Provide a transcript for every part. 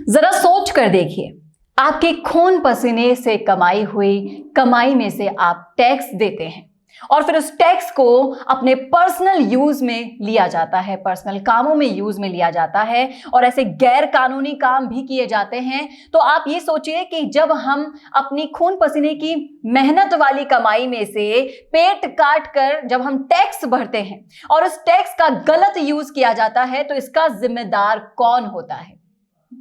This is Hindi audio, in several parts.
जरा सोच कर देखिए, आपके खून पसीने से कमाई हुई कमाई में से आप टैक्स देते हैं और फिर उस टैक्स को अपने पर्सनल यूज में लिया जाता है, पर्सनल कामों में यूज में लिया जाता है और ऐसे गैर कानूनी काम भी किए जाते हैं। तो आप ये सोचिए कि जब हम अपनी खून पसीने की मेहनत वाली कमाई में से पेट काट कर जब हम टैक्स भरते हैं और उस टैक्स का गलत यूज किया जाता है, तो इसका जिम्मेदार कौन होता है?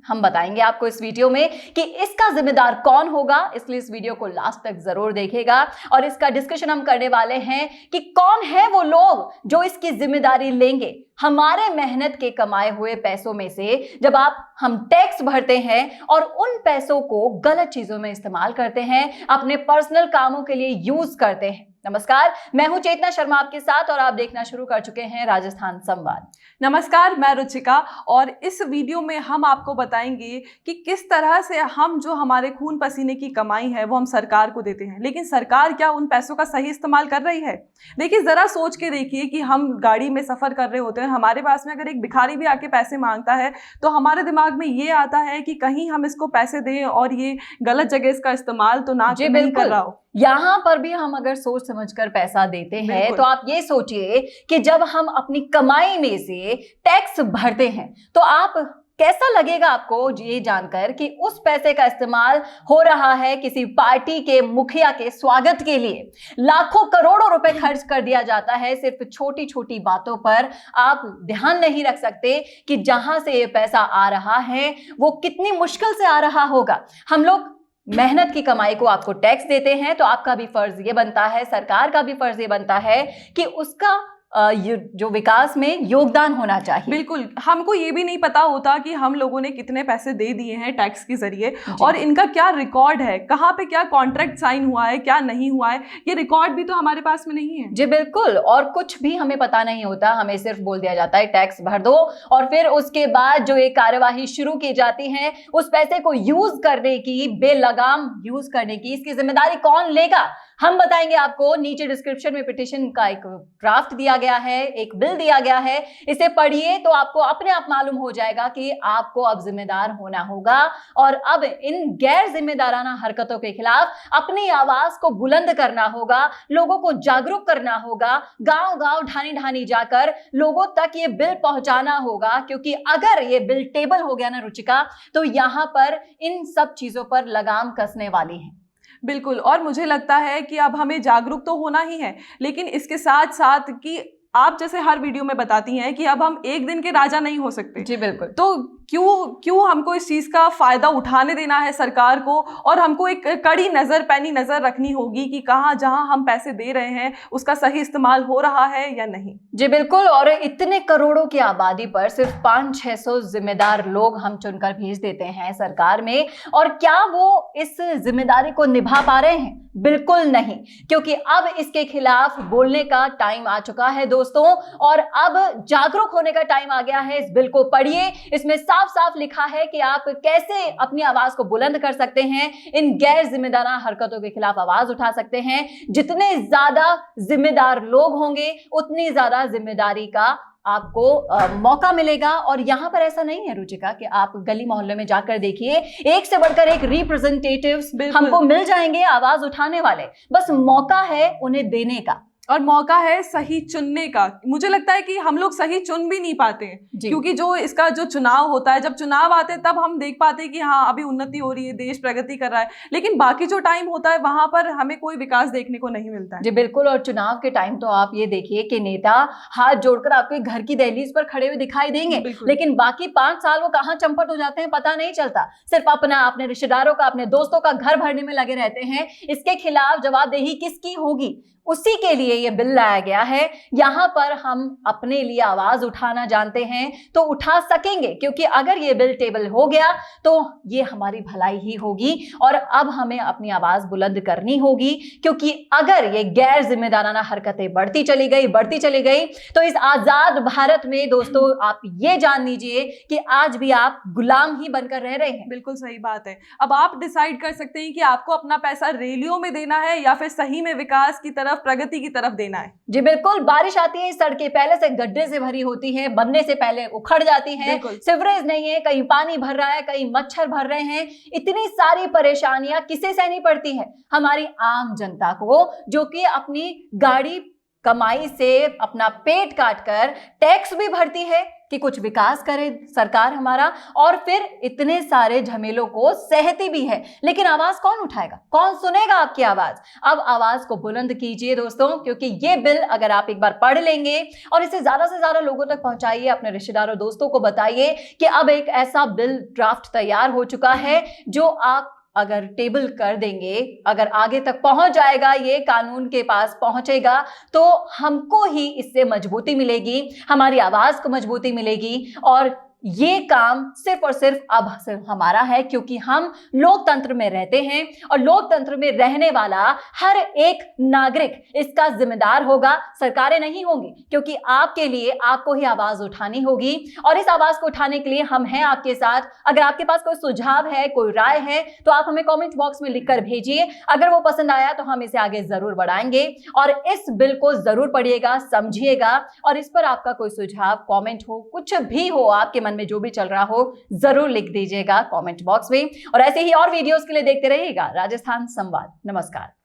हम बताएंगे आपको इस वीडियो में कि इसका जिम्मेदार कौन होगा, इसलिए इस वीडियो को लास्ट तक जरूर देखिएगा। और इसका डिस्कशन हम करने वाले हैं कि कौन है वो लोग जो इसकी जिम्मेदारी लेंगे हमारे मेहनत के कमाए हुए पैसों में से, जब हम टैक्स भरते हैं और उन पैसों को गलत चीजों में इस्तेमाल करते हैं, अपने पर्सनल कामों के लिए यूज करते हैं। नमस्कार, मैं हूं चेतना शर्मा आपके साथ और आप देखना शुरू कर चुके हैं राजस्थान संवाद। नमस्कार, मैं रुचिका और इस वीडियो में हम आपको बताएंगे कि किस तरह से हम जो हमारे खून पसीने की कमाई है वो हम सरकार को देते हैं, लेकिन सरकार क्या उन पैसों का सही इस्तेमाल कर रही है? देखिए, जरा सोच के देखिए कि हम गाड़ी में सफर कर रहे होते हैं, हमारे पास में अगर एक भिखारी भी आके पैसे मांगता है तो हमारे दिमाग में ये आता है कि कहीं हम इसको पैसे दें और ये गलत जगह इसका इस्तेमाल तो ना नहीं कर रहा हो। यहां पर भी हम अगर सोच समझकर पैसा देते हैं तो आप ये सोचिए कि जब हम अपनी कमाई में से टैक्स भरते हैं तो आप कैसा लगेगा आपको ये जानकर कि उस पैसे का इस्तेमाल हो रहा है किसी पार्टी के मुखिया के स्वागत के लिए। लाखों करोड़ों रुपए खर्च कर दिया जाता है सिर्फ छोटी छोटी बातों पर। आप ध्यान नहीं रख सकते कि जहां से ये पैसा आ रहा है वो कितनी मुश्किल से आ रहा होगा। हम लोग मेहनत की कमाई को आपको टैक्स देते हैं तो आपका भी फर्ज ये बनता है, सरकार का भी फर्ज ये बनता है कि उसका जो विकास में योगदान होना चाहिए। बिल्कुल, हमको ये भी नहीं पता होता कि हम लोगों ने कितने पैसे दे दिए हैं टैक्स के जरिए और इनका क्या रिकॉर्ड है, कहाँ पे क्या कॉन्ट्रैक्ट साइन हुआ है, क्या नहीं हुआ है, ये रिकॉर्ड भी तो हमारे पास में नहीं है। जी बिल्कुल, और कुछ भी हमें पता नहीं होता, हमें सिर्फ बोल दिया जाता है टैक्स भर दो और फिर उसके बाद जो एक कार्यवाही शुरू की जाती है उस पैसे को यूज करने की, बेलगाम यूज करने की, इसकी जिम्मेदारी कौन लेगा? हम बताएंगे आपको। नीचे डिस्क्रिप्शन में पिटीशन का एक ड्राफ्ट दिया गया है, एक बिल दिया गया है, इसे पढ़िए तो आपको अपने आप मालूम हो जाएगा कि आपको अब जिम्मेदार होना होगा और अब इन गैर जिम्मेदाराना हरकतों के खिलाफ अपनी आवाज को बुलंद करना होगा, लोगों को जागरूक करना होगा, गांव गांव ढानी ढानी जाकर लोगों तक ये बिल पहुंचाना होगा। क्योंकि अगर ये बिल टेबल हो गया ना रुचिका, तो यहां पर इन सब चीजों पर लगाम कसने वाली है। बिल्कुल, और मुझे लगता है कि अब हमें जागरूक तो होना ही है, लेकिन इसके साथ साथ कि आप जैसे हर वीडियो में बताती हैं कि अब हम एक दिन के राजा नहीं हो सकते। जी बिल्कुल। तो क्यों हमको इस चीज का फायदा उठाने देना है सरकार को, और हमको एक कड़ी नजर, पैनी नजर रखनी होगी कि कहाँ जहां हम पैसे दे रहे हैं उसका सही इस्तेमाल हो रहा है या नहीं। जी बिल्कुल, और इतने करोड़ों की आबादी पर सिर्फ 500-600 जिम्मेदार लोग हम चुनकर भेज देते हैं सरकार में, और क्या वो इस जिम्मेदारी को निभा पा रहे हैं? बिल्कुल नहीं, क्योंकि अब इसके खिलाफ बोलने का टाइम आ चुका है दोस्तों, और अब जागरूक होने का टाइम आ गया है। इस बिल को पढ़िए, इसमें साफ साफ लिखा है कि आप कैसे अपनी आवाज को बुलंद कर सकते हैं, इन गैर जिम्मेदाराना हरकतों के खिलाफ आवाज उठा सकते हैं। जितने ज्यादा जिम्मेदार लोग होंगे उतनी ज्यादा जिम्मेदारी का आपको मौका मिलेगा। और यहां पर ऐसा नहीं है रुचिका कि आप गली मोहल्ले में जाकर देखिए, एक से बढ़कर एक रिप्रेजेंटेटिव्स हमको मिल जाएंगे आवाज उठाने वाले, बस मौका है उन्हें देने का और मौका है सही चुनने का। मुझे लगता है कि हम लोग सही चुन भी नहीं पाते हैं, क्योंकि जो इसका जो चुनाव होता है, जब चुनाव आते हैं तब हम देख पाते हैं कि हाँ अभी उन्नति हो रही है, देश प्रगति कर रहा है, लेकिन बाकी जो टाइम होता है वहां पर हमें कोई विकास देखने को नहीं मिलता है। जी बिल्कुल, और चुनाव के टाइम तो आप ये देखिए कि नेता हाथ जोड़कर आपके घर की दहलीज पर खड़े हुए दिखाई देंगे, लेकिन बाकी 5 साल वो कहाँ चंपट हो जाते हैं पता नहीं चलता। सिर्फ अपने रिश्तेदारों का, अपने दोस्तों का घर भरने में लगे रहते हैं। इसके खिलाफ जवाबदेही किसकी होगी? उसी के लिए ये बिल लाया गया है। यहां पर हम अपने लिए आवाज उठाना जानते हैं तो उठा सकेंगे, क्योंकि अगर ये बिल टेबल हो गया तो ये हमारी भलाई ही होगी। और अब हमें अपनी आवाज बुलंद करनी होगी, क्योंकि अगर ये गैर जिम्मेदाराना हरकतें बढ़ती चली गई तो इस आजाद भारत में दोस्तों आप ये जान लीजिए कि आज भी आप गुलाम ही बनकर रह रहे हैं। बिल्कुल सही बात है। अब आप डिसाइड कर सकते हैं कि आपको अपना पैसा रैलियों में देना है या फिर सही में विकास की तरफ तरफ, प्रगति की तरफ देना है। जी बिल्कुल, बारिश आती है, सड़कें पहले से गड्ढे से भरी होती हैं, बनने से पहले उखड़ जाती हैं, सीवरेज नहीं है, कहीं पानी भर रहा है, कहीं मच्छर भर रहे हैं। इतनी सारी परेशानियां किसे सहनी पड़ती है? हमारी आम जनता को, जो कि अपनी गाड़ी कमाई से अपना पेट काट कर टैक्स भी भरती है कि कुछ विकास करे सरकार हमारा, और फिर इतने सारे झमेलों को सहती भी है। लेकिन आवाज कौन उठाएगा? कौन सुनेगा आपकी आवाज? अब आवाज को बुलंद कीजिए दोस्तों, क्योंकि ये बिल अगर आप एक बार पढ़ लेंगे और इसे ज्यादा से ज्यादा लोगों तक पहुंचाइए, अपने रिश्तेदारों दोस्तों को बताइए कि अब एक ऐसा बिल ड्राफ्ट तैयार हो चुका है जो आप अगर टेबल कर देंगे, अगर आगे तक पहुंच जाएगा, ये कानून के पास पहुंचेगा, तो हमको ही इससे मजबूती मिलेगी, हमारी आवाज को मजबूती मिलेगी। और ये काम सिर्फ और सिर्फ अब सिर्फ हमारा है, क्योंकि हम लोकतंत्र में रहते हैं और लोकतंत्र में रहने वाला हर एक नागरिक इसका जिम्मेदार होगा, सरकारें नहीं होंगी, क्योंकि आपके लिए आपको ही आवाज उठानी होगी। और इस आवाज को उठाने के लिए हम हैं आपके साथ। अगर आपके पास कोई सुझाव है, कोई राय है, तो आप हमें कमेंट बॉक्स में लिखकर भेजिए। अगर वो पसंद आया तो हम इसे आगे जरूर बढ़ाएंगे, और इस बिल को जरूर पढ़िएगा, समझिएगा, और इस पर आपका कोई सुझाव, कमेंट हो, कुछ भी हो, आपके में जो भी चल रहा हो, जरूर लिख दीजिएगा कमेंट बॉक्स में। और ऐसे ही और वीडियोस के लिए देखते रहिएगा राजस्थान संवाद। नमस्कार।